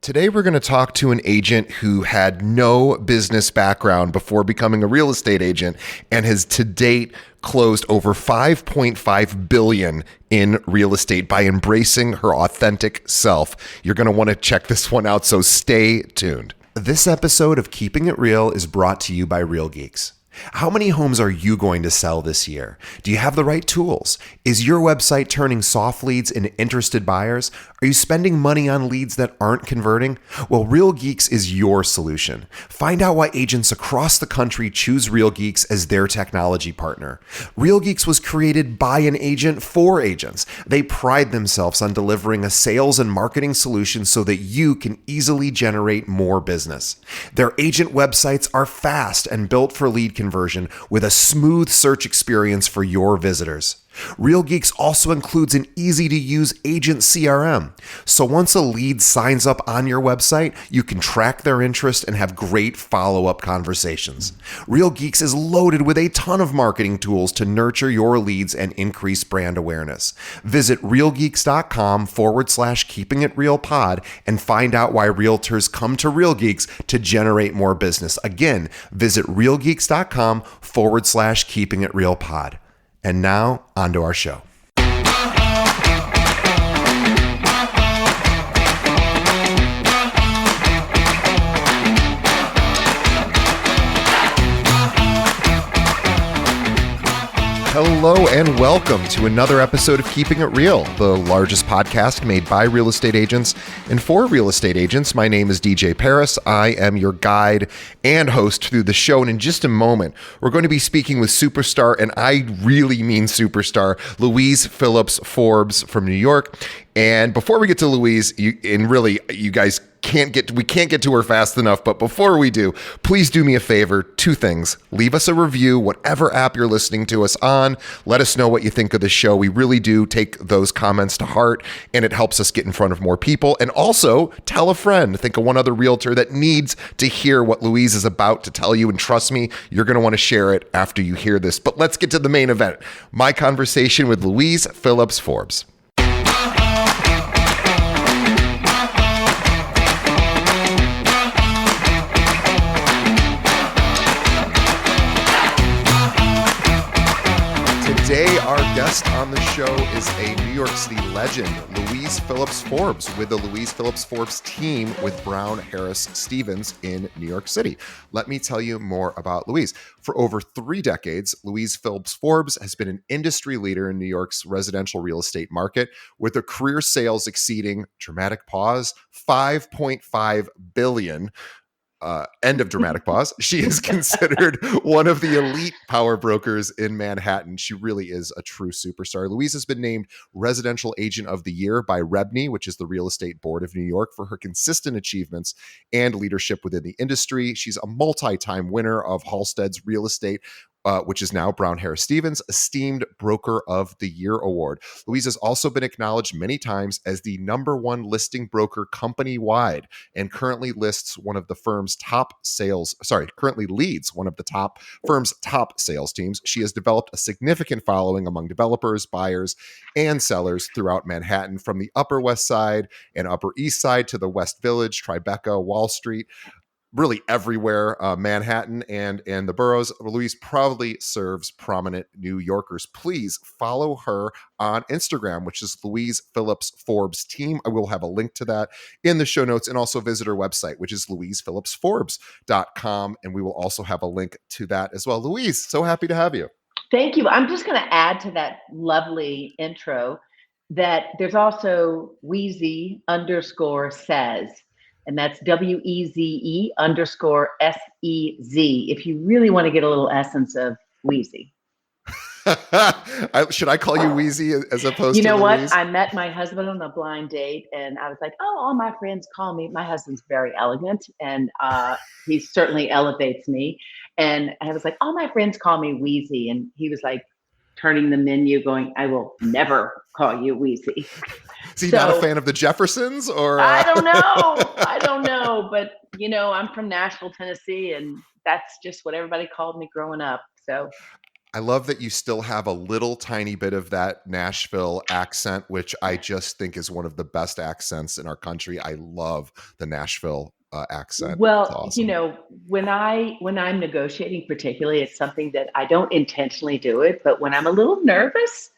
Today, we're going to talk to an agent who had no business background before becoming a real estate agent and has to date closed over $5.5 billion in real estate by embracing her authentic self. You're going to want to check this one out, so stay tuned. This episode of Keeping It Real is brought to you by Real Geeks. How many homes are you going to sell this year? Do you have the right tools? Is your website turning soft leads into interested buyers? Are you spending money on leads that aren't converting? Well, Real Geeks is your solution. Find out why agents across the country choose Real Geeks as their technology partner. Real Geeks was created by an agent for agents. They pride themselves on delivering a sales and marketing solution so that you can easily generate more business. Their agent websites are fast and built for lead conversion with a smooth search experience for your visitors. Real Geeks also includes an easy-to-use agent CRM. So once a lead signs up on your website, you can track their interest and have great follow-up conversations. Real Geeks is loaded with a ton of marketing tools to nurture your leads and increase brand awareness. Visit realgeeks.com/keepingitrealpod and find out why realtors come to Real Geeks to generate more business. Again, visit realgeeks.com/keepingitrealpod. And now, on to our show. Hello and welcome to another episode of Keeping It Real, the largest podcast made by real estate agents and for real estate agents. My name is DJ Paris. I am your guide and host through the show. And in just a moment, we're going to be speaking with superstar, and I really mean superstar, Louise Phillips Forbes from New York. And before we get to Louise, you guys we can't get to her fast enough, but before we do, please do me a favor, two things. Leave us a review, whatever app you're listening to us on. Let us know what you think of the show. We really do take those comments to heart, and it helps us get in front of more people. And also, tell a friend. Think of one other realtor that needs to hear what Louise is about to tell you, and trust me, you're going to want to share it after you hear this. But let's get to the main event, my conversation with Louise Phillips Forbes. Today, our guest on the show is a New York City legend, Louise Phillips Forbes, with the Louise Phillips Forbes team with Brown Harris Stevens in New York City. Let me tell you more about Louise. For over 3 decades, Louise Phillips Forbes has been an industry leader in New York's residential real estate market, with her career sales exceeding, dramatic pause, $5.5 billion. End of dramatic pause. She is considered one of the elite power brokers in Manhattan. She really is a true superstar. Louise has been named Residential Agent of the Year by REBNY, which is the Real Estate Board of New York, for her consistent achievements and leadership within the industry. She's a multi-time winner of Halstead's Real Estate, which is now Brown Harris Stevens, Esteemed Broker of the Year Award. Louise has also been acknowledged many times as the #1 listing broker company-wide, and currently leads one of the firm's top sales teams. She has developed a significant following among developers, buyers, and sellers throughout Manhattan, from the Upper West Side and Upper East Side to the West Village, Tribeca, Wall Street, really everywhere, Manhattan and the boroughs. Louise proudly serves prominent New Yorkers. Please follow her on Instagram, which is Louise Phillips Forbes Team. I will have a link to that in the show notes, and also visit her website, which is louisephillipsforbes.com. And we will also have a link to that as well. Louise, so happy to have you. Thank you. I'm just going to add to that lovely intro that there's also Wheezy _says. And that's WEZE_SEZ, if you really want to get a little essence of Wheezy. Should I call you Wheezy as opposed to You know what? Louise? I met my husband on a blind date, and I was like, all my friends call me. My husband's very elegant, and he certainly elevates me. And I was like, all my friends call me Wheezy. And he was like, turning the menu going, I will never call you Wheezy. Is he not a fan of the Jeffersons, or? I don't know. But, I'm from Nashville, Tennessee, and that's just what everybody called me growing up. So I love that you still have a little tiny bit of that Nashville accent, which I just think is one of the best accents in our country. I love the Nashville accent. It's Well, awesome. when I'm negotiating, particularly, it's something that I don't intentionally do it, but when I'm a little nervous,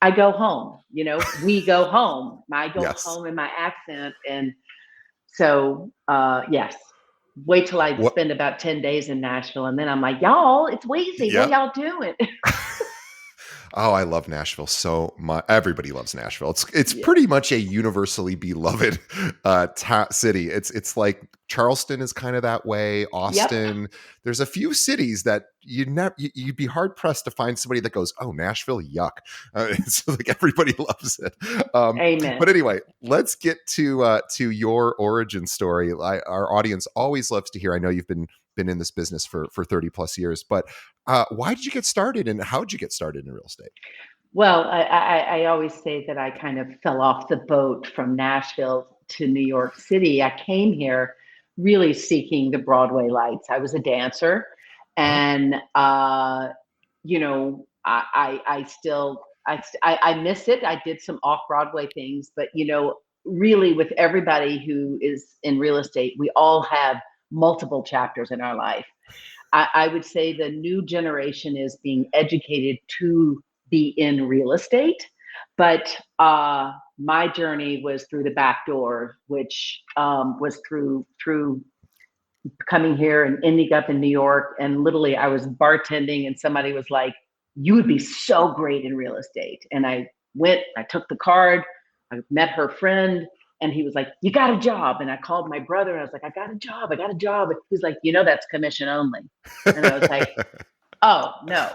I go home. We go home. I go Yes. home in my accent, and so yes. Wait till I What? spend about 10 days in Nashville, and then I'm like, y'all, it's Wheezy. What Yep. y'all doing? Oh, I love Nashville so much. Everybody loves Nashville. It's Yeah. pretty much a universally beloved city. It's like Charleston is kind of that way. Yep. Austin. There's a few cities that you'd be hard pressed to find somebody that goes, "Oh, Nashville, yuck." It's like everybody loves it. But Amen. anyway, let's get to your origin story. Our audience always loves to hear. I know you've been in this business for 30 plus years, but why did you get started and how did you get started in real estate? Well, I always say that I kind of fell off the boat from Nashville to New York City. I came here really seeking the Broadway lights. I was a dancer, Oh, and I still I miss it. I did some off Broadway things, but really with everybody who is in real estate, we all have multiple chapters in our life. I would say the new generation is being educated to be in real estate, but my journey was through the back door, which was through coming here and ending up in New York. And literally, I was bartending, and somebody was like, "You would be so great in real estate." And I went, I took the card, I met her friend, and he was like, "You got a job." And I called my brother, and I was like, "I got a job, I got a job." And he was like, "That's commission only." And I was like, "Oh, no."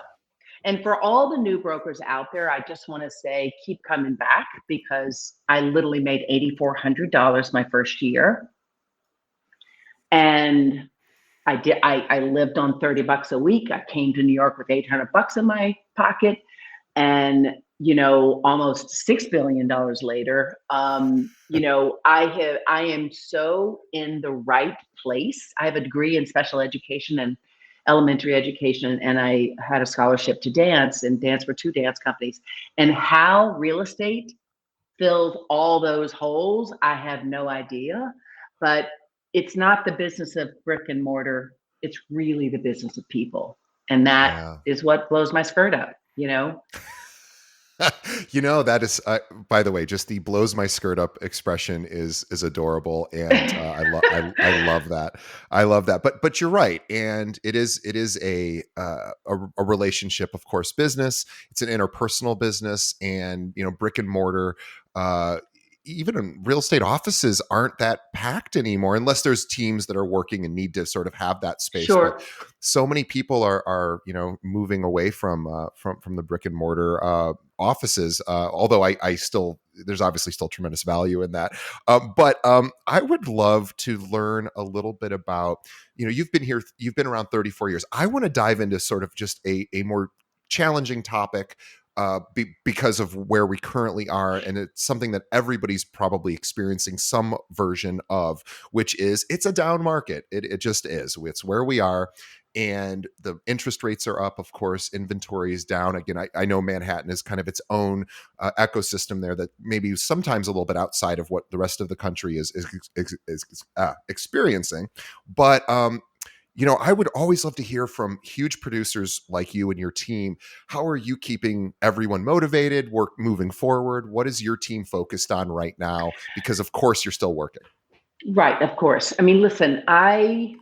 And for all the new brokers out there, I just want to say, keep coming back, because I literally made $8,400 my first year. And I lived on $30 a week. I came to New York with $800 in my pocket, and almost $6 billion later. I am so in the right place. I have a degree in special education and elementary education, and I had a scholarship to dance and dance for two dance companies. And how real estate filled all those holes, I have no idea. But it's not the business of brick and mortar. It's really the business of people. And that yeah. is what blows my skirt up. That is, by the way, just the blows my skirt up expression is adorable, and I love that. I love that. But you're right, and it is a relationship, of course, business. It's an interpersonal business, and brick and mortar. Uh, Even in real estate offices aren't that packed anymore, unless there's teams that are working and need to sort of have that space. But Sure. so many people are moving away from the brick and mortar offices. Although I still, there's obviously still tremendous value in that. But I would love to learn a little bit about, you've been here, you've been around 34 years. I want to dive into sort of just a more challenging topic. Because of where we currently are, and it's something that everybody's probably experiencing some version of, which is it's a down market. It just is. It's where we are, and the interest rates are up. Of course, inventory is down. Again, I know Manhattan is kind of its own ecosystem there that maybe sometimes a little bit outside of what the rest of the country is experiencing. But I would always love to hear from huge producers like you and your team. How are you keeping everyone motivated, work moving forward? What is your team focused on right now? Because of course you're still working. Right, of course. I mean, listen, I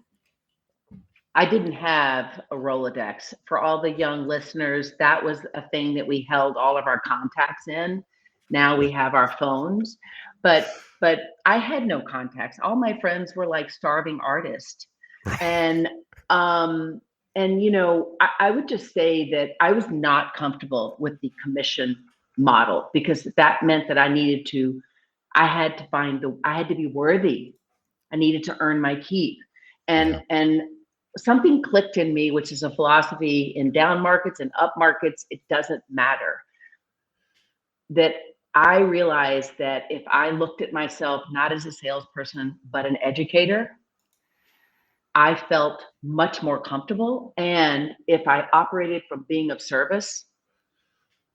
didn't have a Rolodex. For all the young listeners, that was a thing that we held all of our contacts in. Now we Yep. have our phones. But I had no contacts. All my friends were like starving artists. And um I would just say that I was not comfortable with the commission model, because that meant that I had to be worthy. I needed to earn my keep. Yeah. And something clicked in me, which is a philosophy in down markets and up markets, it doesn't matter. That I realized that if I looked at myself not as a salesperson, but an educator, I felt much more comfortable. And if I operated from being of service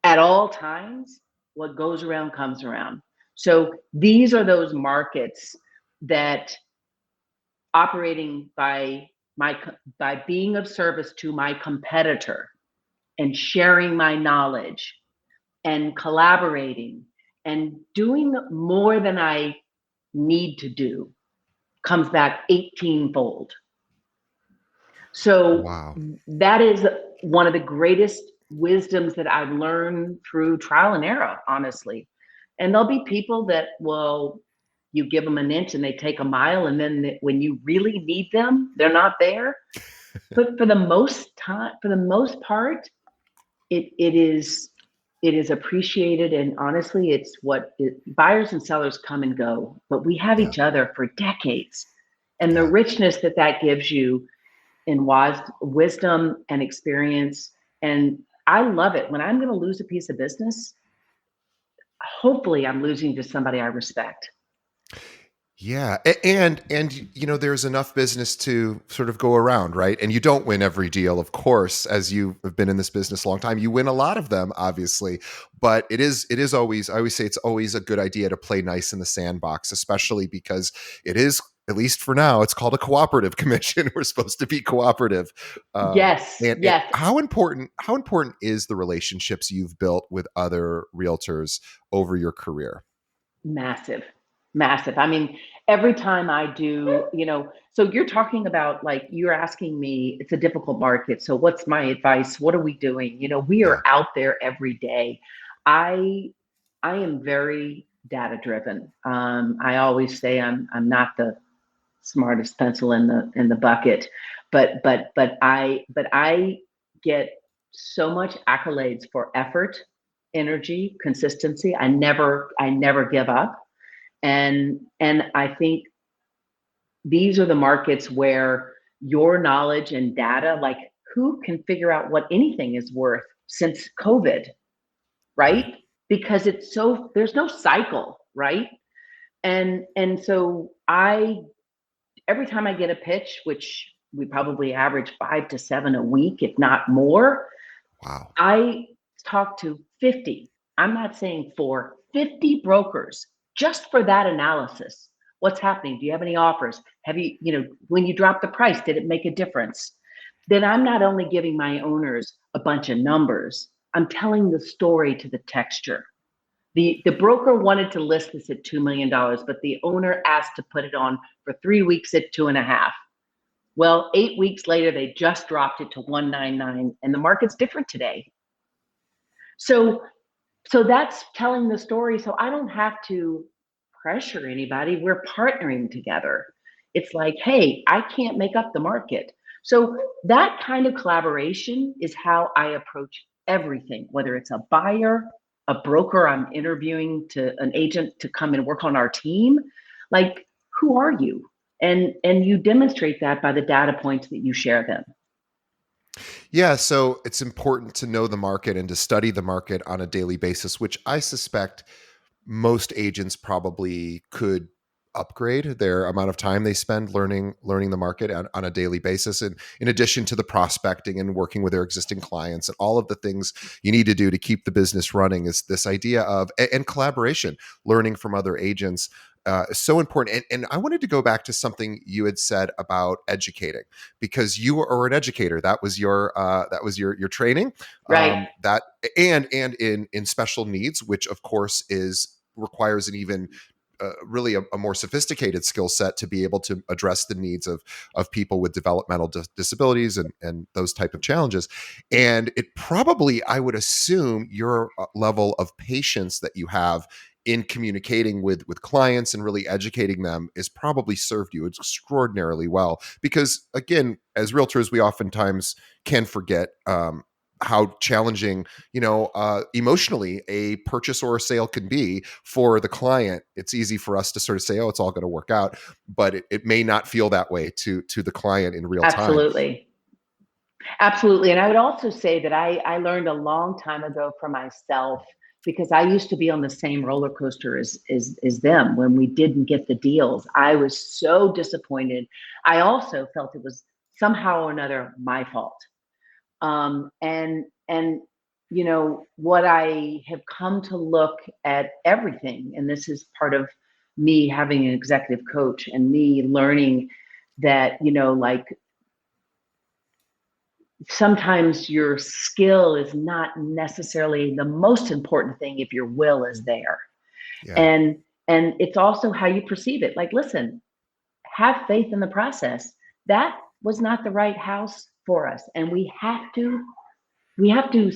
at all times, what goes around comes around. So these are those markets that operating by being of service to my competitor and sharing my knowledge and collaborating and doing more than I need to do comes back 18-fold. So Wow. that is one of the greatest wisdoms that I've learned through trial and error, honestly. And there'll be people that will, you give them an inch and they take a mile, and then when you really need them, they're not there. But for the most part, it is appreciated, and honestly, buyers and sellers come and go, but we have Yeah. each other for decades, and the Yeah. richness that that gives you in wisdom and experience. And I love it when I'm going to lose a piece of business. Hopefully, I'm losing to somebody I respect. Yeah, and there's enough business to sort of go around, right? And you don't win every deal, of course, as you have been in this business a long time. You win a lot of them, obviously, but it is always, I always say it's always a good idea to play nice in the sandbox, especially because it is, at least for now, it's called a cooperative commission. We're supposed to be cooperative. Yes, And yes, how important is the relationships you've built with other realtors over your career? massive, massive. I mean, every time I do, so you're talking about, like, you're asking me, it's a difficult market. So what's my advice? What are we doing? We Yeah. are out there every day. I I am very data driven. I always say I'm not the smartest pencil in the bucket, but I get so much accolades for effort, energy, consistency. I never give up, and I think these are the markets where your knowledge and data, like, who can figure out what anything is worth since COVID, right? Right. Because there's no cycle, right? And so I every time I get a pitch, which we probably average 5 to 7 a week, if not more, Wow. I talk to 50. I'm not saying 50 brokers just for that analysis. What's happening? Do you have any offers? When you drop the price, did it make a difference? Then I'm not only giving my owners a bunch of numbers, I'm telling the story to the texture. The broker wanted to list this at $2 million, but the owner asked to put it on for 3 weeks at 2.5. Well, 8 weeks later, they just dropped it to 199, and the market's different today. So, so that's telling the story. So I don't have to pressure anybody. We're partnering together. It's like, hey, I can't make up the market. So that kind of collaboration is how I approach everything, whether it's a buyer, a broker I'm interviewing, to an agent to come and work on our team. Like, who are you? And you demonstrate that by the data points that you share them. Yeah, so it's important to know the market and to study the market on a daily basis, which I suspect most agents probably could upgrade their amount of time they spend learning the market on a daily basis, and in addition to the prospecting and working with their existing clients and all of the things you need to do to keep the business running, is this idea of and collaboration, learning from other agents, is so important. And I wanted to go back to something you had said about educating, because you are an educator. That was your training, Right. that and in special needs, which of course is requires an even really a more sophisticated skill set to be able to address the needs of people with developmental disabilities and those type of challenges. And it probably, I would assume, your level of patience that you have in communicating with clients and really educating them is probably served you extraordinarily well, because again, as realtors, we oftentimes can forget how challenging, emotionally a purchase or a sale can be for the client. It's easy for us to sort of say, oh, it's all going to work out, but it may not feel that way to the client in real time. Absolutely. Absolutely. And I would also say that I learned a long time ago for myself because I used to be on the same roller coaster as them when we didn't get the deals. I was so disappointed. I also felt it was somehow or another my fault. And you know what I have come to look at everything, and this is part of me having an executive coach and me learning that, you know, like sometimes your skill is not necessarily the most important thing if your will is there. Yeah. And it's also how you perceive it. Like, listen, have faith in the process. That was not the right house for us, and we have to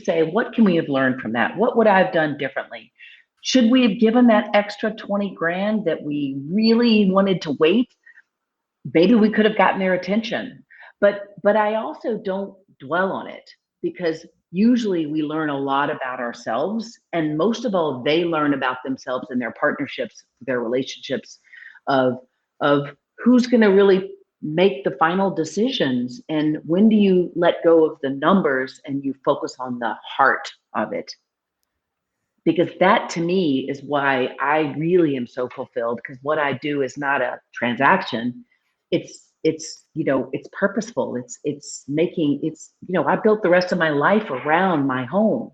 say, what can we have learned from that? What would I have done differently? Should we have given that extra 20 grand that we really wanted to wait? Maybe we could have gotten their attention. But I also don't dwell on it, because usually we learn a lot about ourselves, and most of all they learn about themselves and their partnerships, their relationships, of of who's going to really make the final decisions, and when do you let go of the numbers and you focus on the heart of it. Because that to me is why I really am so fulfilled, because what I do is not a transaction. It's you know, it's purposeful. It's making, it's, you know, I built the rest of my life around my home.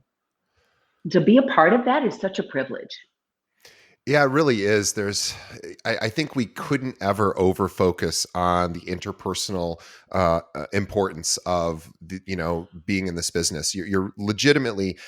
To be a part of that is such a privilege. Yeah, it really is. I think we couldn't ever over focus on the interpersonal importance of being in this business. You're legitimately,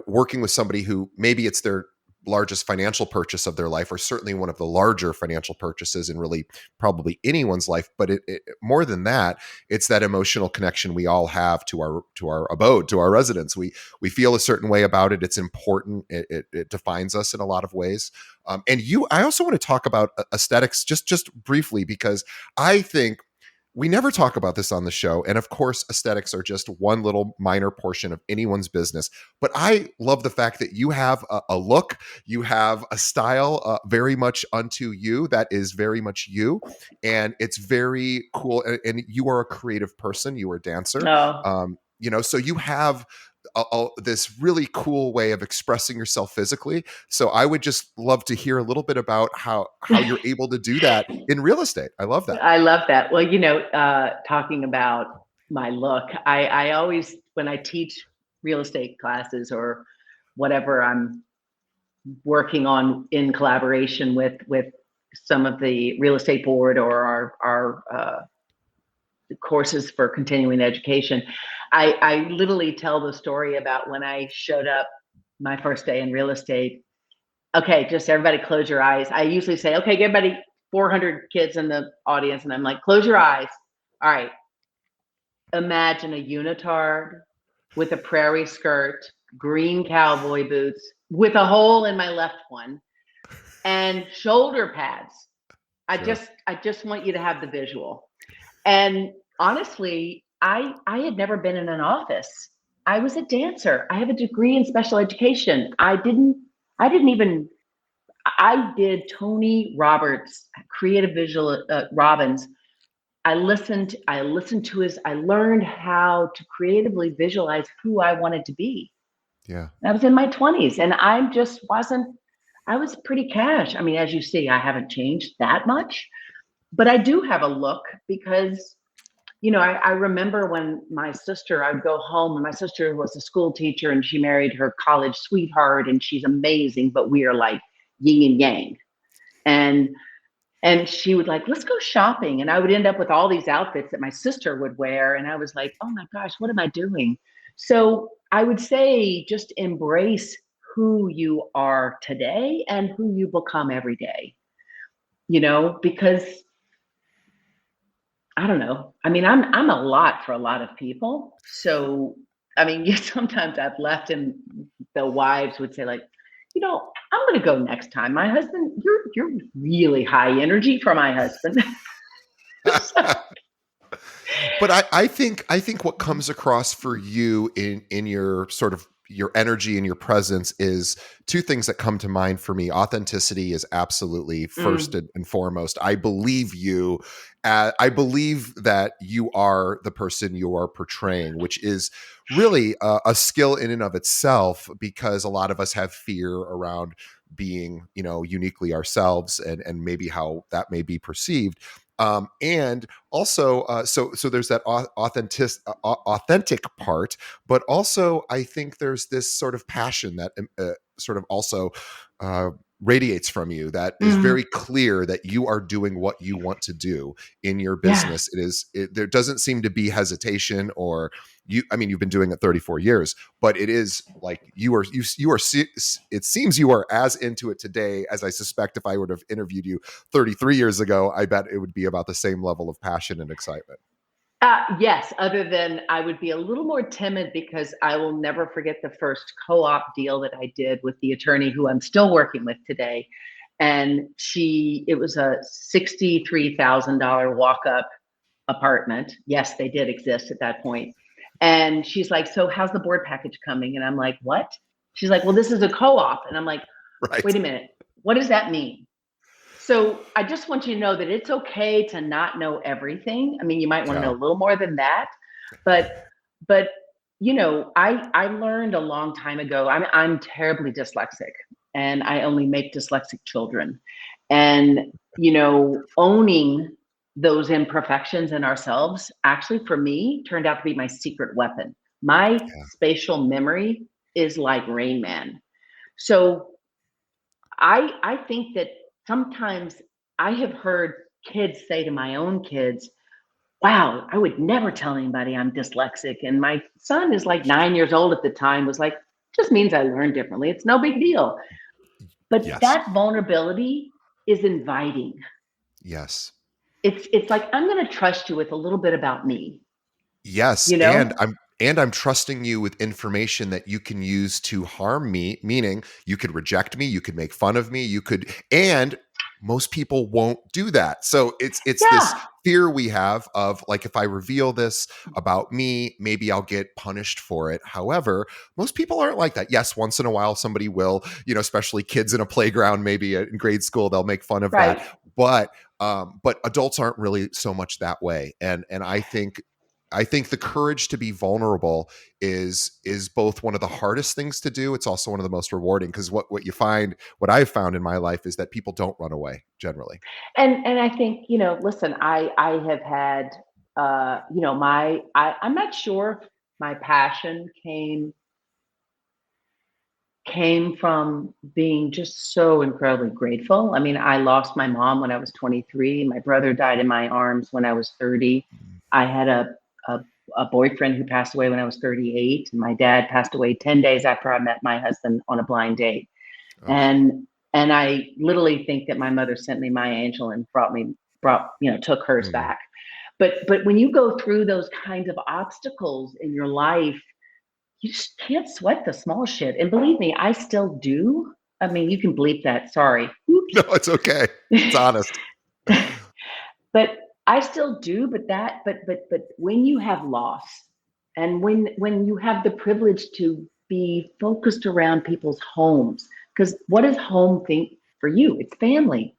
working with somebody who maybe it's their largest financial purchase of their life, or certainly one of the larger financial purchases in really probably anyone's life. But it more than that, it's that emotional connection we all have to our abode, to our residence. We feel a certain way about it. It's important. It defines us in a lot of ways. I also want to talk about aesthetics just briefly, because I think we never talk about this on the show. And of course, aesthetics are just one little minor portion of anyone's business. But I love the fact that you have a look, you have a style very much unto you that is very much you. And it's very cool. And you are a creative person, you are a dancer. Oh, So you have this really cool way of expressing yourself physically. So I would just love to hear a little bit about how you're able to do that in real estate. I love that. I love that. Well, talking about my look, I always, when I teach real estate classes or whatever I'm working on in collaboration with some of the real estate board or our courses for continuing education, I literally tell the story about when I showed up my first day in real estate. Okay, just everybody close your eyes. I usually say, okay, everybody, 400 kids in the audience, and I'm like, close your eyes. All right, imagine a unitard with a prairie skirt, green cowboy boots with a hole in my left one, and shoulder pads. I Sure. just want you to have the visual. And honestly, I had never been in an office. I was a dancer. I have a degree in special education. I did Tony Roberts, creative visual Robbins. I listened to his, I learned how to creatively visualize who I wanted to be. Yeah. I was in my 20s, and I was pretty cash. I mean, as you see, I haven't changed that much, but I do have a look because, I remember when I would go home, and my sister was a school teacher and she married her college sweetheart, and she's amazing, but we are like yin and yang. And she would like, let's go shopping. And I would end up with all these outfits that my sister would wear. And I was like, oh my gosh, what am I doing? So I would say just embrace who you are today and who you become every day, because I don't know. I mean, I'm a lot for a lot of people. So I mean, sometimes I've left and the wives would say like, I'm going to go next time. My husband, you're really high energy for my husband. So, But I think what comes across for you in your sort of your energy and your presence is two things that come to mind for me. Authenticity is absolutely first Mm, and foremost. I believe you. I believe that you are the person you are portraying, which is really a skill in and of itself, because a lot of us have fear around being, uniquely ourselves, and maybe how that may be perceived. And also, so there's that authentic part, but also I think there's this sort of passion that sort of also uh, radiates from you, that is mm, very clear that you are doing what you want to do in your yeah. business. There doesn't seem to be hesitation, or I mean, you've been doing it 34 years, but it is like it seems you are as into it today as I suspect if I would have interviewed you 33 years ago. I bet it would be about the same level of passion and excitement. Yes, other than I would be a little more timid because I will never forget the first co-op deal that I did with the attorney who I'm still working with today. And it was a $63,000 walk-up apartment. Yes, they did exist at that point. And she's like, "So how's the board package coming?" And I'm like, "What?" She's like, "Well, this is a co-op." And I'm like, Right. "Wait a minute. What does that mean?" So I just want you to know that it's okay to not know everything. I mean, you might want to know Yeah. a little more than that, but but I learned a long time ago. I'm terribly dyslexic, and I only make dyslexic children. And owning those imperfections in ourselves actually for me turned out to be my secret weapon. My Yeah. spatial memory is like Rain Man. So I think that sometimes I have heard kids say to my own kids, "Wow, I would never tell anybody I'm dyslexic." And my son is like 9 years old at the time, was like, "Just means I learn differently. It's no big deal." But Yes. that vulnerability is inviting. Yes. It's like, I'm gonna trust you with a little bit about me, Yes, you and know? I'm trusting you with information that you can use to harm me, meaning you could reject me, you could make fun of me, you could, and most people won't do that. So it's this Yeah, fear we have of, like, if I reveal this about me, maybe I'll get punished for it. However, most people aren't like that. Yes, once in a while somebody will, especially kids in a playground, maybe in grade school, they'll make fun of that. right. But adults aren't really so much that way. And I think the courage to be vulnerable is both one of the hardest things to do. It's also one of the most rewarding, because what I've found in my life is that people don't run away generally. And I think, listen, I have had I'm not sure if my passion came from being just so incredibly grateful. I mean, I lost my mom when I was 23. My brother died in my arms when I was 30. Mm. I had a, a boyfriend who passed away when I was 38. And my dad passed away 10 days after I met my husband on a blind date. Oh, And I literally think that my mother sent me my angel and took hers mm, back. But when you go through those kinds of obstacles in your life, you just can't sweat the small shit. And believe me, I still do. I mean, you can bleep that. Sorry. no, Oops. it's okay. It's honest. But I still do. But when you have loss, and when you have the privilege to be focused around people's homes, because what does home think for you? It's family.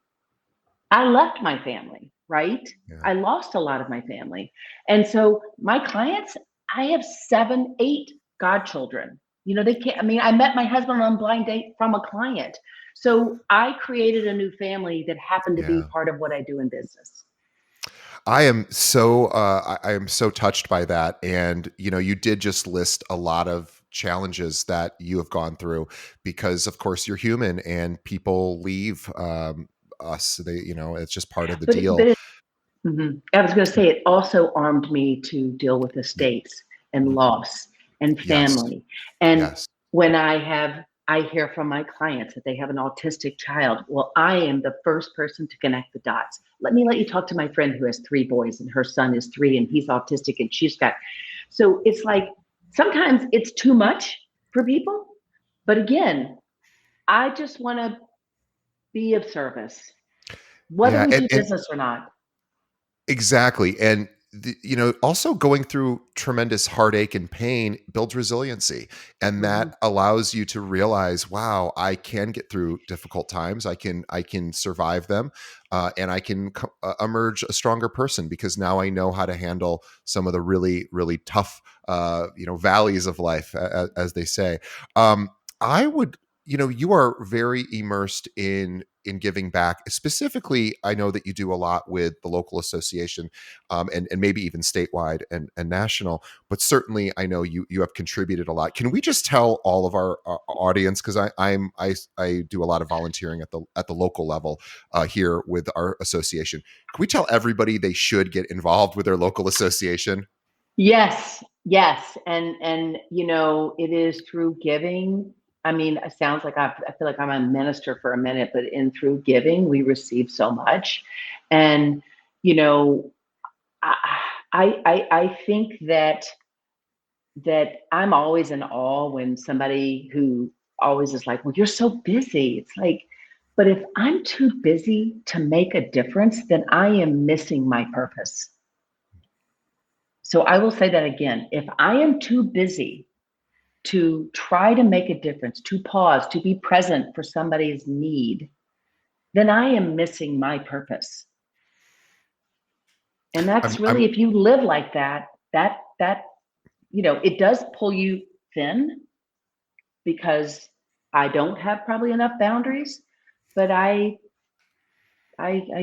I left my family, right? Yeah. I lost a lot of my family. And so my clients, I have 7, 8 godchildren. They can't, I mean, I met my husband on a blind date from a client. So I created a new family that happened to be Yeah. part of what I do in business. I am so touched by that. And you did just list a lot of challenges that you have gone through, because of course you're human and people leave us. It's just part of the But deal. I was going to say it also armed me to deal with Y- estates and mm, loss and Yes. family. And Yes. when I hear from my clients that they have an autistic child. Well, I am the first person to connect the dots. Let you talk to my friend who has 3 boys and her son is 3 and he's autistic and she's got. So it's like sometimes it's too much for people. But again, I just want to be of service, whether Yeah. we And, do and business or not. exactly. And also going through tremendous heartache and pain builds resiliency, and Mhm. that allows you to realize, wow, I can get through difficult times. I can survive them, and I can emerge a stronger person because now I know how to handle some of the really, really tough, valleys of life, as they say. I would, you are very immersed in giving back. Specifically, I know that you do a lot with the local association, and maybe even statewide and national. But certainly, I know you have contributed a lot. Can we just tell all of our audience, because I do a lot of volunteering at the local level here with our association. Can we tell everybody they should get involved with their local association? Yes, yes, and it is through giving. I mean, it sounds like I feel like I'm a minister for a minute, but in through giving, we receive so much, and you know, I I think that I'm always in awe when somebody who always is like, "Well, you're so busy." It's like, but if I'm too busy to make a difference, then I am missing my purpose. So I will say that again. If I am too busy to try to make a difference, to pause, to be present for somebody's need, then I am missing my purpose. And that's I'm really, if you live like that, it does pull you thin because I don't have probably enough boundaries, but I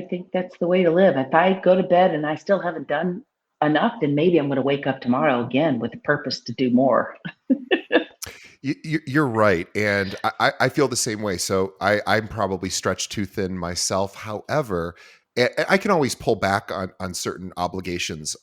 think that's the way to live. If I go to bed and I still haven't done enough, then maybe I'm going to wake up tomorrow again with a purpose to do more. You're right, and I feel the same way. So I'm probably stretched too thin myself. However, I can always pull back on certain obligations.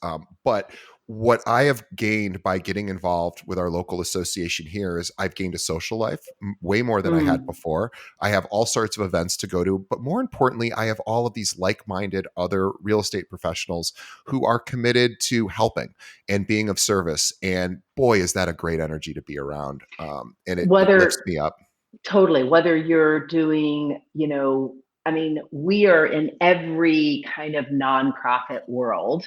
But what I have gained by getting involved with our local association here is I've gained a social life, way more than I had Mm. before. I have all sorts of events to go to, but more importantly, I have all of these like-minded other real estate professionals who are committed to helping and being of service. And boy, is that a great energy to be around. And it lifts Whether me up. Totally, whether you're doing, I mean, we are in every kind of nonprofit world,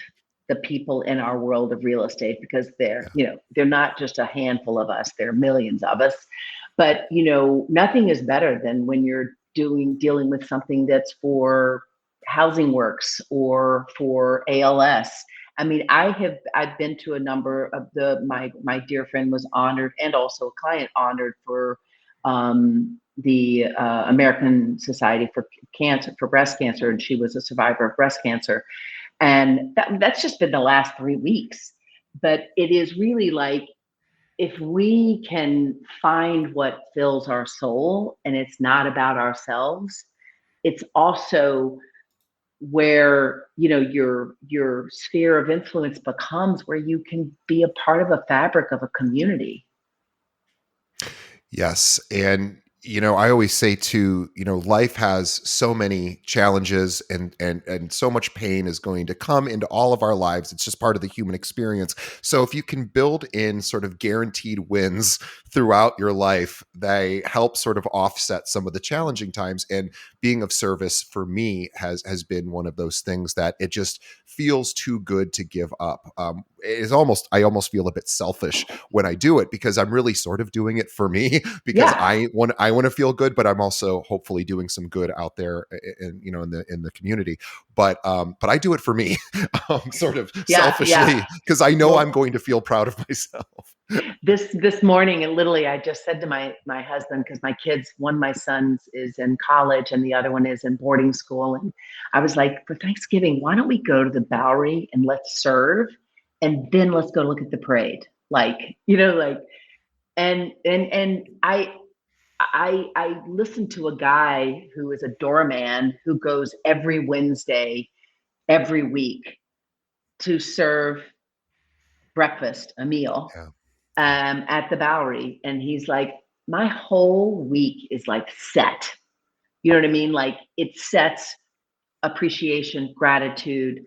the people in our world of real estate, because Yeah. they're not just a handful of us, there are millions of us. But, nothing is better than when you're dealing with something that's for housing works or for ALS. I mean, I've been to a number of my dear friend was honored, and also a client honored for the American Society for breast cancer, and she was a survivor of breast cancer, and that's just been the last 3 weeks. But it is really like, if we can find what fills our soul, and it's not about ourselves, it's also where your sphere of influence becomes where you can be a part of a fabric of a community. Yes. And I always say too, life has so many challenges and so much pain is going to come into all of our lives. It's just part of the human experience. So if you can build in sort of guaranteed wins throughout your life, they help sort of offset some of the challenging times. And being of service for me has been one of those things that it just feels too good to give up. I almost feel a bit selfish when I do it because I'm really sort of doing it for me because Yeah, I want to feel good, but I'm also hopefully doing some good out there in the community. But I do it for me, sort of yeah, yeah. selfishly because I know I'm Well, going to feel proud of myself. this morning, and literally I just said to my husband, because my kids, one of my sons is in college and the other one is in boarding school, and I was like, for Thanksgiving, why don't we go to the Bowery and let's serve, and then let's go look at the parade, like, like. And I listened to a guy who is a doorman who goes every Wednesday every week to serve breakfast, a meal, Yeah, yeah, at the Bowery. And he's like, my whole week is like set. You know what I mean? Like, it sets appreciation, gratitude,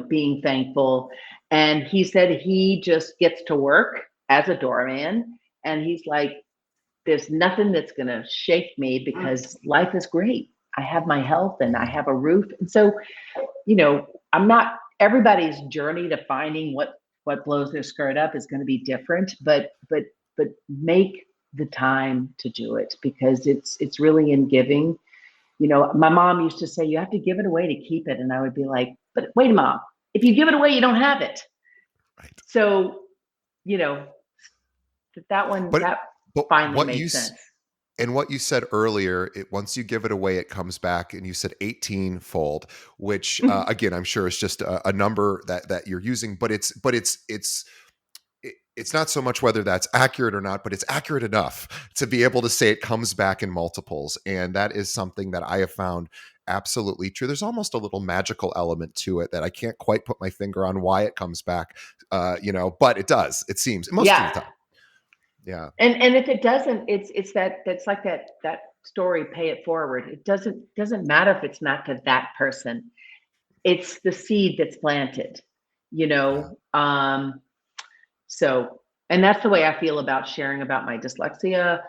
being thankful. And he said he just gets to work as a doorman. And he's like, there's nothing that's going to shake me because life is great. I have my health and I have a roof. And so, I'm not everybody's journey to finding what blows their skirt up is going to be different, but make the time to do it, because it's really in giving. You know, my mom used to say, you have to give it away to keep it. And I would be like, but wait, Mom, if you give it away, you don't have it. Right. So, you know, that one, But that but finally made sense. and what you said earlier, once you give it away, it comes back, and you said 18 fold, which again, I'm sure is just a number that you're using, but it's not so much whether that's accurate or not, but it's accurate enough to be able to say it comes back in multiples. And that is something that I have found absolutely true. There's almost a little magical element to it that I can't quite put my finger on why it comes back, but it does, it seems, most of Yeah. the time. Yeah. And if it doesn't, it's that's like that story, pay it forward. It doesn't matter if it's not to that person. It's the seed that's planted, you Yeah. know. So, and that's the way I feel about sharing about my dyslexia,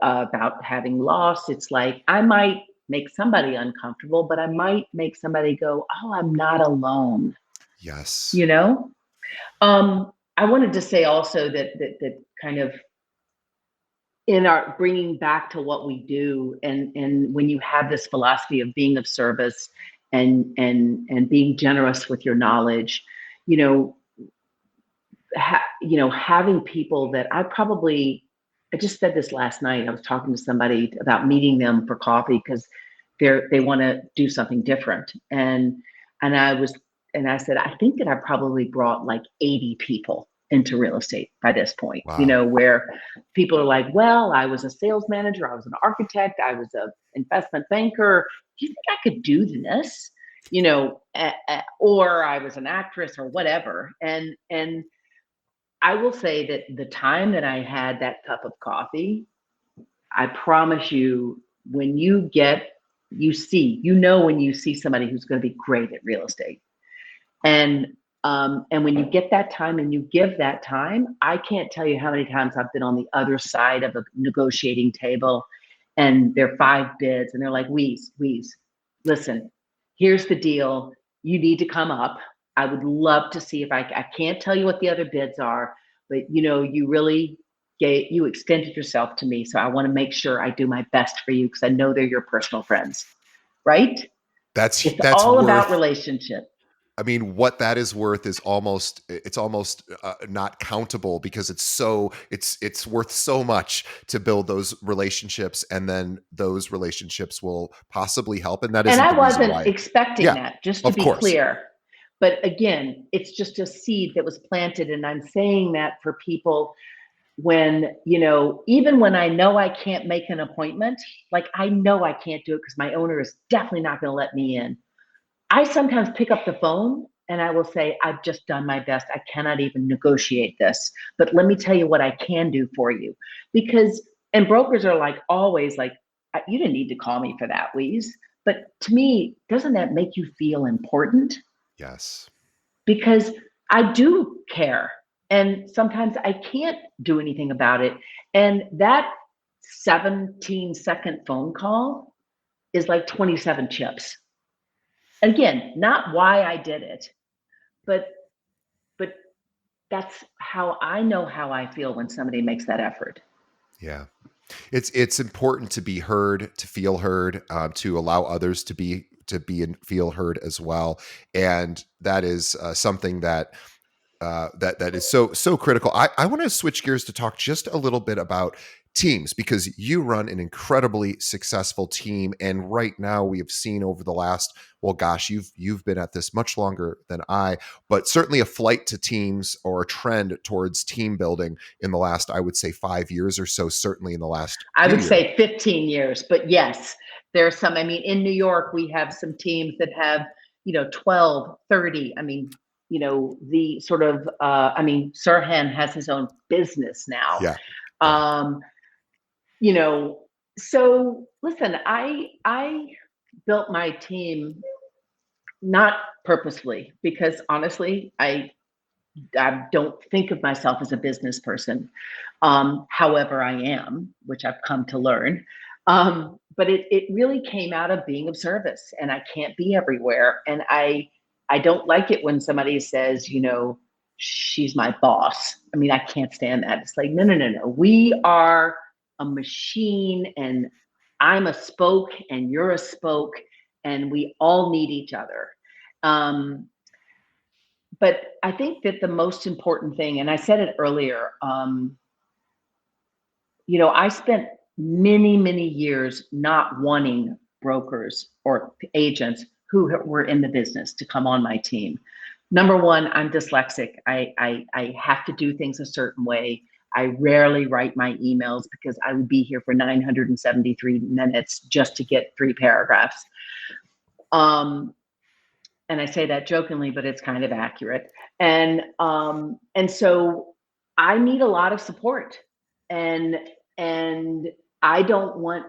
about having loss. It's like I might make somebody uncomfortable, but I might make somebody go, "Oh, I'm not alone." Yes. You know. I wanted to say also that kind of in our bringing back to what we do, and when you have this philosophy of being of service and being generous with your knowledge, you know, having people that I just said this last night. I was talking to somebody about meeting them for coffee because they want to do something different. And I was and I said, I think that I probably brought like 80 people into real estate by this point, Wow. where people are like, well, I was a sales manager, I was an architect, I was a investment banker. Do you think I could do this? Or I was an actress or whatever. And I will say that the time that I had that cup of coffee, I promise you, when when you see somebody who's going to be great at real estate, and and when you get that time and you give that time, I can't tell you how many times I've been on the other side of a negotiating table, and there are 5 bids, and they're like, Weeze, listen, here's the deal. You need to come up. I would love to see if I can't tell you what the other bids are, but you really you extended yourself to me. So I want to make sure I do my best for you because I know they're your personal friends, right? It's That's all about worth, relationship. I mean, what that is worth is almost, it's almost not countable, because it's worth so much to build those relationships, and then those relationships will possibly help. And that And isn't I the reason wasn't why. expecting Yeah, that, just to of be course. clear. But again, it's just a seed that was planted. And I'm saying that for people when, even when I know I can't make an appointment, like I know I can't do it because my owner is definitely not going to let me in. I sometimes pick up the phone and I will say, I've just done my best. I cannot even negotiate this, but let me tell you what I can do for you. And brokers are like, always like, you didn't need to call me for that, Louise. But to me, doesn't that make you feel important? Yes. Because I do care. And sometimes I can't do anything about it. And that 17-second phone call is like 27 chips. Again, not why I did it, but but that's how I know how I feel when somebody makes that effort. Yeah. It's important to be heard, to feel heard, to allow others to be and feel heard as well. And that is something that is so critical. I want to switch gears to talk just a little bit about teams, because you run an incredibly successful team, and right now we have seen over the last, well, gosh, you've been at this much longer than I, but certainly a flight to teams, or a trend towards team building in the last, I would say, 5 years or so, certainly in the last I few would years. say 15 years, but yes, there are some. I mean, in New York, we have some teams that have, 12, 30. I mean, the sort of, Sirhan has his own business now. Yeah. Yeah. Um, you know, so listen, I built my team not purposefully, because honestly, I don't think of myself as a business person. However, I am, which I've come to learn. But it really came out of being of service, and I can't be everywhere. And I don't like it when somebody says, she's my boss. I mean, I can't stand that. It's like, no, no, no, no. We are a machine, and I'm a spoke and you're a spoke, and we all need each other. But I think that the most important thing, and I said it earlier, I spent many, many years not wanting brokers or agents who were in the business to come on my team. Number one, I'm dyslexic. I have to do things a certain way. I rarely write my emails because I would be here for 973 minutes just to get 3 paragraphs. And I say that jokingly, but it's kind of accurate. And so I need a lot of support, and I don't want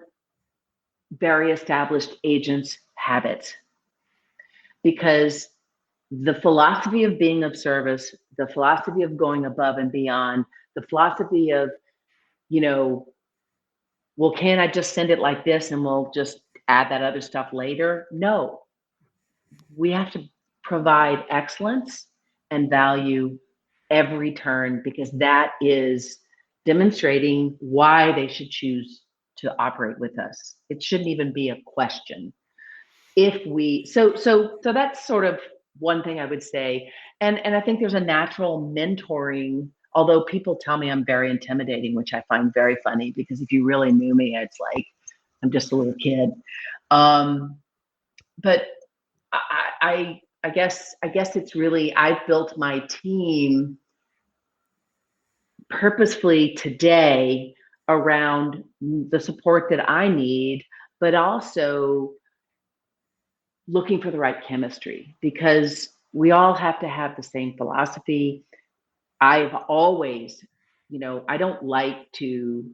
very established agents' habits, because the philosophy of being of service, the philosophy of going above and beyond, the philosophy of, well, can't I just send it like this and we'll just add that other stuff later? No, we have to provide excellence and value every turn, because that is demonstrating why they should choose to operate with us. It shouldn't even be a question. So that's sort of one thing I would say. And I think there's a natural mentoring, although people tell me I'm very intimidating, which I find very funny, because if you really knew me, it's like I'm just a little kid. But I guess it's really, I've built my team purposefully today around the support that I need, but also looking for the right chemistry, because we all have to have the same philosophy. I've always, I don't like to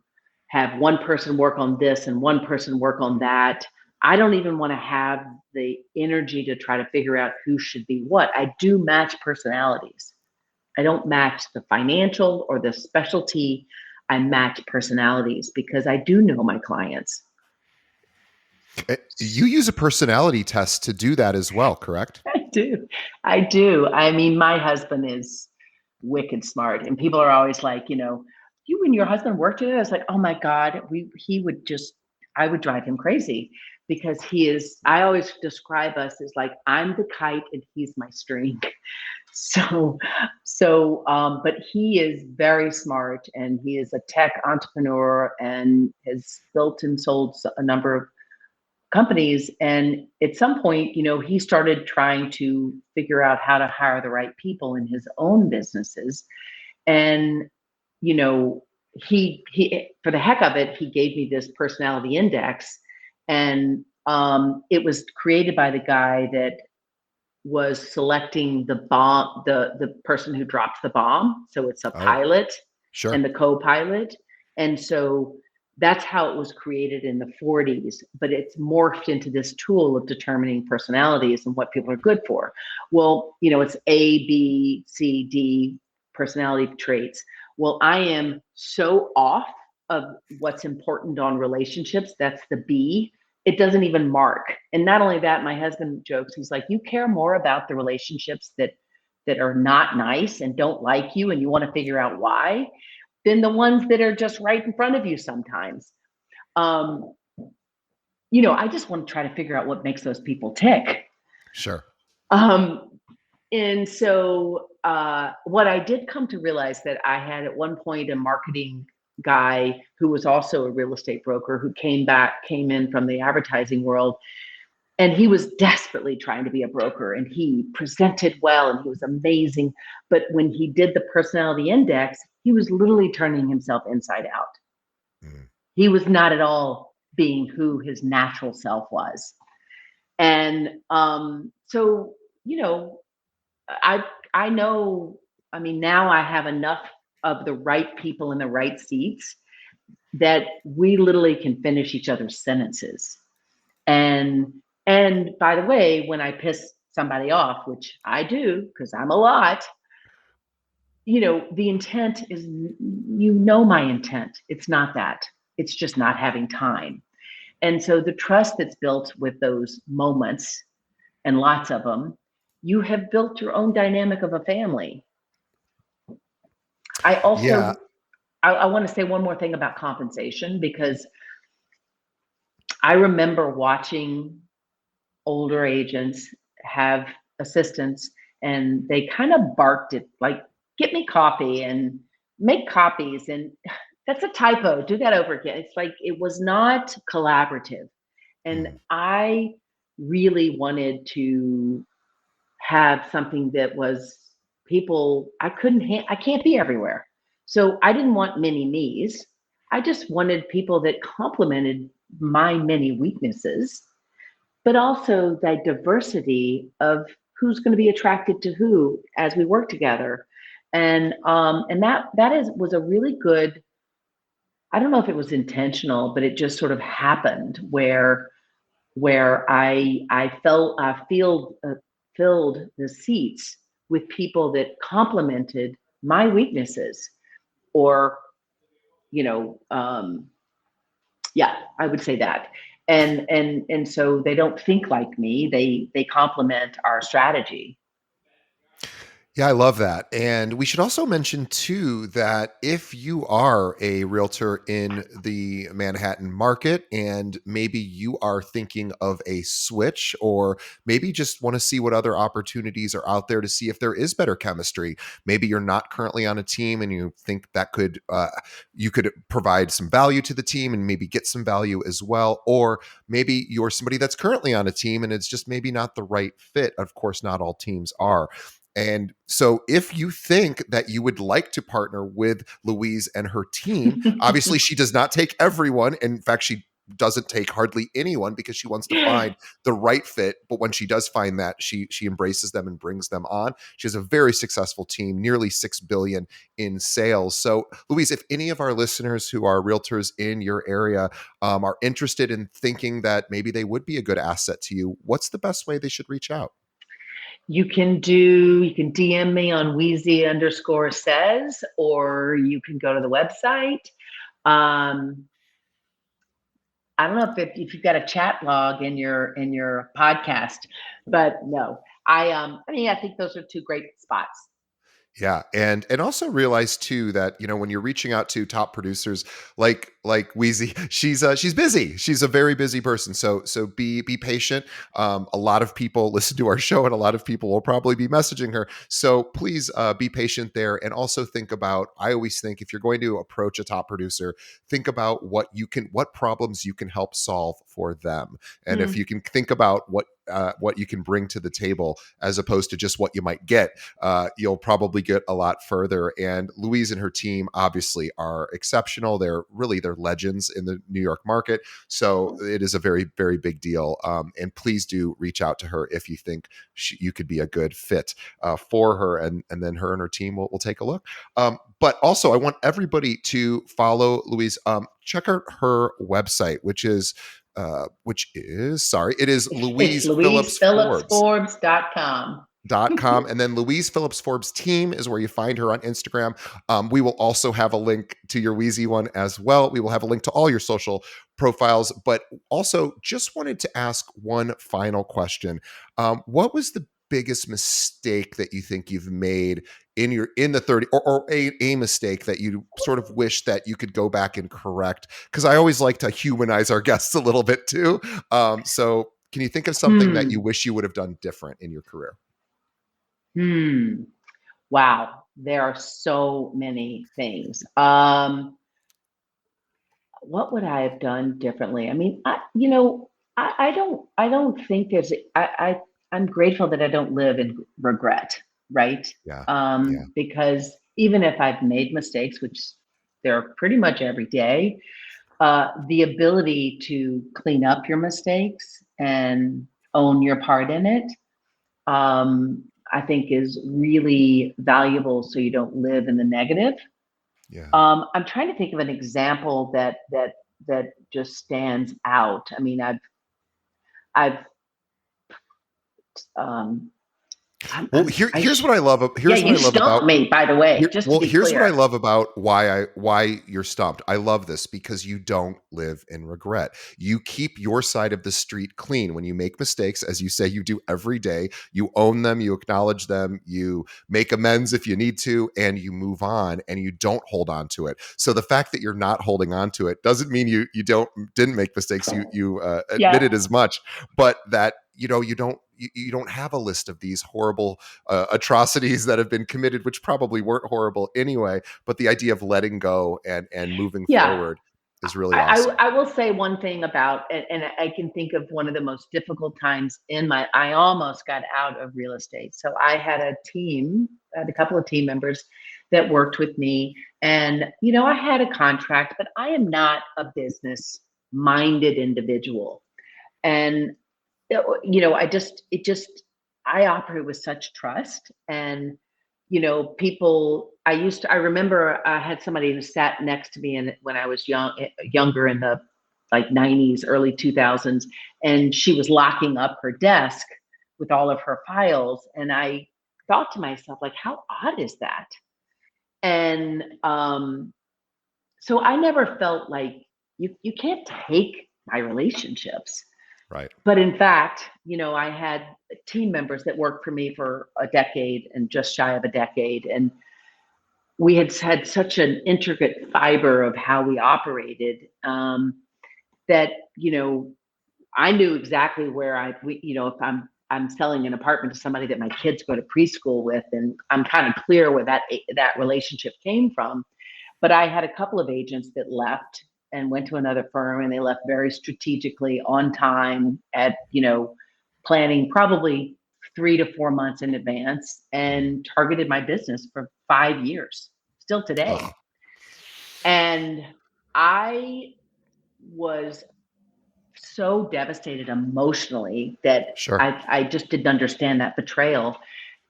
have one person work on this and one person work on that. I don't even want to have the energy to try to figure out who should be what. I do match personalities. I don't match the financial or the specialty. I match personalities, because I do know my clients. You use a personality test to do that as well, correct? I do. I mean, my husband is wicked smart, and people are always like, you and your husband work together. It's like, oh my God, I would drive him crazy, because I always describe us as like, I'm the kite and he's my string. But he is very smart, and he is a tech entrepreneur and has built and sold a number of companies. And at some point, he started trying to figure out how to hire the right people in his own businesses. And, he for the heck of it, he gave me this personality index. And it was created by the guy that was selecting the bomb, the person who dropped the bomb. So it's a pilot Sure. and the co-pilot. And so that's how it was created in the 40s, but it's morphed into this tool of determining personalities and what people are good for. Well, it's A, B, C, D personality traits. Well, I am so off of what's important on relationships. That's the B. It doesn't even mark. And not only that, my husband jokes, he's like, you care more about the relationships that are not nice and don't like you, and you want to figure out why, than the ones that are just right in front of you sometimes. I just want to try to figure out what makes those people tick. Sure. And so what I did come to realize, that I had at one point a marketing guy who was also a real estate broker, who came in from the advertising world, and he was desperately trying to be a broker, and he presented well and he was amazing. But when he did the personality index, he was literally turning himself inside out. He was not at all being who his natural self was. And so, I know, I mean, now I have enough of the right people in the right seats that we literally can finish each other's sentences. And by the way, when I piss somebody off, which I do, because I'm a lot, the intent is, my intent. It's not that. It's just not having time. And so the trust that's built with those moments, and lots of them, you have built your own dynamic of a family. Yeah. I want to say one more thing about compensation, because I remember watching older agents have assistants, and they kind of barked at, like, get me coffee and make copies, and that's a typo, do that over again. It's like, it was not collaborative. And Mm, I really wanted to have something that was, people, I can't be everywhere. So I didn't want many me's. I just wanted people that complemented my many weaknesses, but also the diversity of who's going to be attracted to who as we work together. And that was a really good, I don't know if it was intentional, but it just sort of happened where I felt filled the seats with people that complemented my weaknesses, or, you know, yeah, I would say that. And so they don't think like me. They complement our strategy. Yeah, I love that. And we should also mention too that if you are a realtor in the Manhattan market and maybe you are thinking of a switch, or maybe just want to see what other opportunities are out there to see if there is better chemistry. Maybe you're not currently on a team and you think that you could provide some value to the team and maybe get some value as well. Or maybe you're somebody that's currently on a team and it's just maybe not the right fit. Of course, not all teams are. And so, if you think that you would like to partner with Louise and her team, obviously she does not take everyone. In fact, she doesn't take hardly anyone because she wants to find the right fit. But when she does find that, she embraces them and brings them on. She has a very successful team, nearly 6 billion in sales. So, Louise, if any of our listeners who are realtors in your area are interested in thinking that maybe they would be a good asset to you, what's the best way they should reach out? You can DM me on Wheezy_says, or you can go to the website. Um, I don't know if you've got a chat log in your podcast, but no, I mean, I think those are two great spots. Yeah, and also realize too that when you're reaching out to top producers like Wheezy, she's busy. She's a very busy person. So be patient. A lot of people listen to our show, and a lot of people will probably be messaging her. So please be patient there, and also think about. I always think if you're going to approach a top producer, think about what problems you can help solve for them, and if Hmm. you can think about what you can bring to the table as opposed to just what you might get, you'll probably get a lot further. And Louise and her team obviously are exceptional. They're legends in the New York market. So it is a very, very big deal. And please do reach out to her if you think you could be a good fit for her. And then her and her team will take a look. But also, I want everybody to follow Louise. Check out her website, it is It's Louise Phillips Forbes LouisePhillipsForbes.com. com, and then Louise Phillips Forbes team is where you find her on Instagram. We will also have a link to your Wheezy one as well. We will have a link to all your social profiles, but also just wanted to ask one final question. What was the biggest mistake that you think you've made in the 30, or a mistake that you sort of wish that you could go back and correct? Because I always like to humanize our guests a little bit too. So can you think of something that you Hmm. wish you would have done different in your career? Hmm. Wow. There are so many things. What would I have done differently? I mean, I don't think I'm grateful that I don't live in regret, right? Yeah. Yeah. Because even if I've made mistakes, which there are pretty much every day, the ability to clean up your mistakes and own your part in it, I think is really valuable, so you don't live in the negative. Yeah. I'm trying to think of an example that just stands out. I mean, I've um, Well, here's what I love. Yeah, Here's what you I love about. stumped me, by the way, just to be Here's what I clear. love about why you're stumped. I love this because you don't live in regret. You keep your side of the street clean. When you make mistakes, as you say you do every day, you own them, you acknowledge them, you make amends if you need to, and you move on, and you don't hold on to it. So the fact that you're not holding on to it doesn't mean you didn't make mistakes. You Yeah. admitted as much, but that you don't have a list of these horrible atrocities that have been committed, which probably weren't horrible anyway. But the idea of letting go and moving Yeah. forward is really awesome. I will say one thing about, and I can think of one of the most difficult times I almost got out of real estate. So I had a couple of team members that worked with me, and, I had a contract, but I am not a business minded individual. And, I operate with such trust. And, I remember I had somebody who sat next to me when I was younger in the like 90s, early 2000s, and she was locking up her desk with all of her files. And I thought to myself, like, how odd is that? And so I never felt like you can't take my relationships. Right. But in fact, I had team members that worked for me for a decade and just shy of a decade. And we had such an intricate fiber of how we operated, that, I knew exactly where if I'm selling an apartment to somebody that my kids go to preschool with, and I'm kind of clear where that relationship came from. But I had a couple of agents that left and went to another firm, and they left very strategically on time at, planning probably 3 to 4 months in advance, and targeted my business for 5 years, still today. Ugh. And I was so devastated emotionally that Sure. I just didn't understand that betrayal,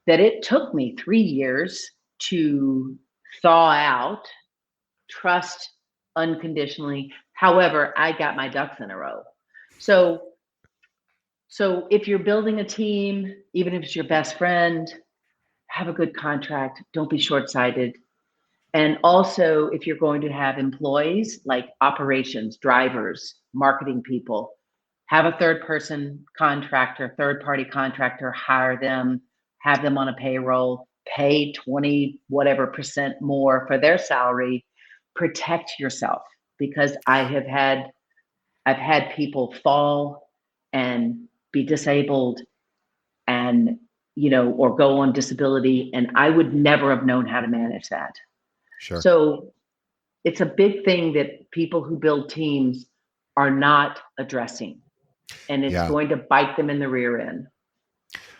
that it took me 3 years to thaw out, trust unconditionally. However, I got my ducks in a row. So if you're building a team, even if it's your best friend, have a good contract. Don't be short-sighted. And also, if you're going to have employees like operations, drivers, marketing people, have a third-party contractor, hire them, have them on a payroll, pay 20 whatever percent more for their salary. Protect yourself, because I've had people fall and be disabled, and, or go on disability, and I would never have known how to manage that. Sure. So it's a big thing that people who build teams are not addressing, and it's Yeah. going to bite them in the rear end.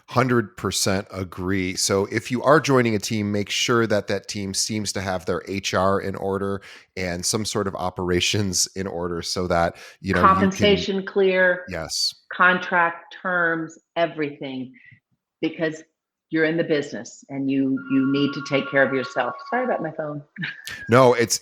100% agree. So if you are joining a team, make sure that team seems to have their HR in order and some sort of operations in order, so that Compensation you can. clear, Yes. contract terms, everything, because you're in the business and you need to take care of yourself. Sorry about my phone. No, it's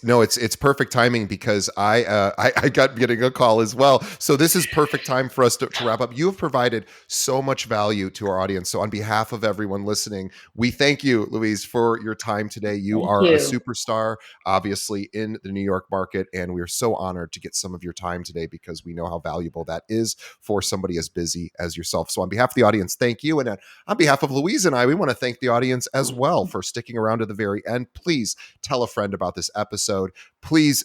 perfect timing, because I got getting a call as well. So this is perfect time for us to wrap up. You have provided so much value to our audience. So on behalf of everyone listening, we thank you, Louise, for your time today. You Thank are a you. superstar, obviously, in the New York market, and we are so honored to get some of your time today, because we know how valuable that is for somebody as busy as yourself. So on behalf of the audience, thank you. And on behalf of Louise and I, we want to thank the audience as well for sticking around to the very end. Please tell a friend about this episode. Please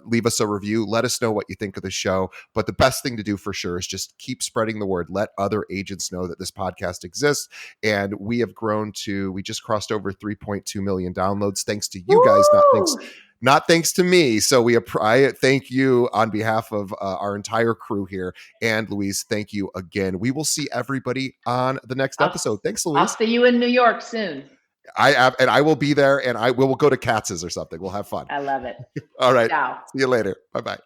leave us a review. Let us know what you think of the show. But the best thing to do for sure is just keep spreading the word. Let other agents know that this podcast exists. And we have grown we just crossed over 3.2 million downloads, thanks to you guys, not thanks to me. So I thank you on behalf of our entire crew here. And Louise, thank you again. We will see everybody on the next episode. Thanks, Louise. I'll see you in New York soon. I will be there, and we'll go to Katz's or something. We'll have fun. I love it. All right. Ciao. See you later. Bye-bye.